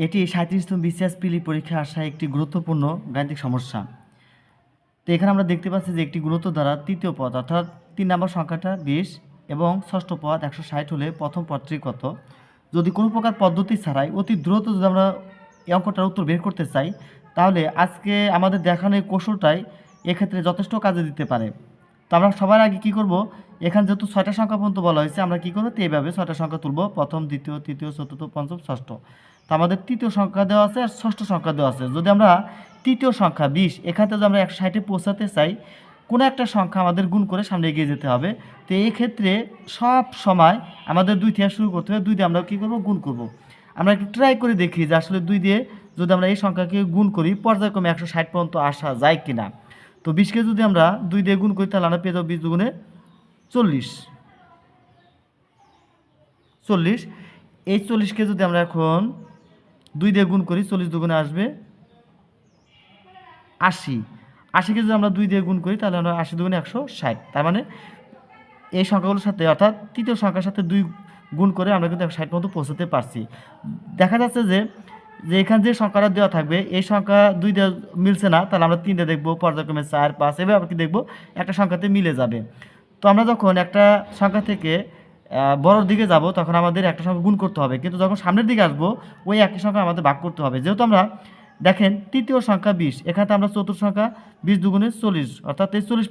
এটি 37তম বিসিএস প্রিলি পরীক্ষায় আসা একটি গুরুত্বপূর্ণ গাণিতিক সমস্যা। তো এখানে আমরা দেখতে পাচ্ছি যে একটি গুণিত দ্বারা তৃতীয় পদ অর্থাৎ 3 নম্বর সংখ্যাটা 20 এবং ষষ্ঠ পদ 160 হলে প্রথম পদটি কত? যদি কোনো প্রকার পদ্ধতি ছাড়াই অতি দ্রুত যদি আমরা এই অঙ্কটার উত্তর বের করতে চাই, তাহলে আজকে আমাদের দেখানো এই কৌশলটাই এক্ষেত্রে যথেষ্ট কাজে দিতে পারে। তো আমরা সবার আগে কি করব, এখানে যেহেতু 6টা সংখ্যা পর্যন্ত বলা হয়েছে, আমরা কি করব, তো এইভাবে 6টা সংখ্যা তুলব, প্রথম, দ্বিতীয়, তৃতীয়, চতুর্থ, পঞ্চম, ষষ্ঠ। তো আমাদের তৃতীয় সংখ্যা দেওয়া আছে আর ষষ্ঠ সংখ্যা দেওয়া আছে। যদি আমরা তৃতীয় সংখ্যা 20 এখান থেকে যদি আমরা 160-এ পৌঁছাতে চাই, কোনো একটা সংখ্যা আমাদের গুণ করে সামনে এগিয়ে যেতে হবে। তো এই ক্ষেত্রে সব সময় আমাদের 2 থেকে শুরু করতে হবে। 2 দিয়ে আমরা কী করব, গুণ করব। আমরা একটু ট্রাই করে দেখি যে আসলে 2 দিয়ে যদি আমরা এই সংখ্যাকে গুণ করি পর্যায়ক্রমে 160 পর্যন্ত আসা যায় কিনা। তো 20কে যদি আমরা 2 দিয়ে গুণ করি তাহলে আমরা পেয়ে যাবো 20 দুগুণে 40। এই 40কে যদি আমরা এখন 2 দিয়ে গুণ করি, 40 দুগুণে আসবে 80। 80কে যদি আমরা 2 দিয়ে গুণ করি তাহলে আমরা 80 দুগুণে 160। তার মানে এই সংখ্যাগুলোর সাথে অর্থাৎ তৃতীয় সংখ্যার সাথে 2 গুণ করে আমরা কিন্তু 160 পর্যন্ত পৌঁছাতে পারছি। দেখা যাচ্ছে যে এখানে যে সংখ্যাটা দেওয়া থাকবে এই সংখ্যা 2 দিয়ে মিলছে না, তাহলে আমরা 3 দিয়ে দেখবো, পর্যায়ক্রমে 4, 5 এভাবে আমরা কি দেখবো, একটা সংখ্যাতে মিলে যাবে। তো আমরা যখন একটা সংখ্যা থেকে বড়র দিকে যাব তখন আমাদের একটা সংখ্যা গুণ করতে হবে, কিন্তু যখন সামনের দিকে আসবো ওই একই সংখ্যা আমাদের ভাগ করতে হবে। যেহেতু আমরা দেখেন তৃতীয় সংখ্যা 20, এখানে আমরা চতুর্থ সংখ্যা 20 দুগুণে 40 অর্থাৎ 40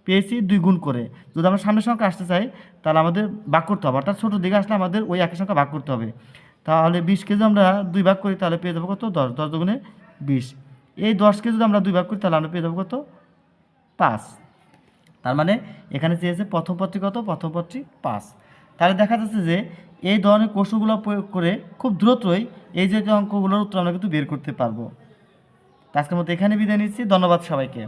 পেয়েছি 2 গুণ করে। যদি আমরা সামনের সংখ্যা আসতে চাই তাহলে আমাদের ভাগ করতে হবে, অর্থাৎ ছোটোর দিকে আসলে আমাদের ওই একই সংখ্যা ভাগ করতে হবে। তাহলে 20কে যদি আমরা 2 ভাগ করি তাহলে পেয়ে যাবো কত, 10। 10 দুগুণে 20। এই 10কে যদি আমরা 2 ভাগ করি তাহলে আমরা পেয়ে যাবো কত, 5। তার মানে এখানে চেয়েছে প্রথম পদটি কত, প্রথম পদটি 5। তাহলে দেখা যাচ্ছে যে এই ধরনের কৌশলগুলো প্রয়োগ করে খুব দ্রুতই এই যে অঙ্কগুলোর উত্তর আমরা কিন্তু বের করতে পারবো। আজকের মতো এখানে বিদায় নিচ্ছি। ধন্যবাদ সবাইকে।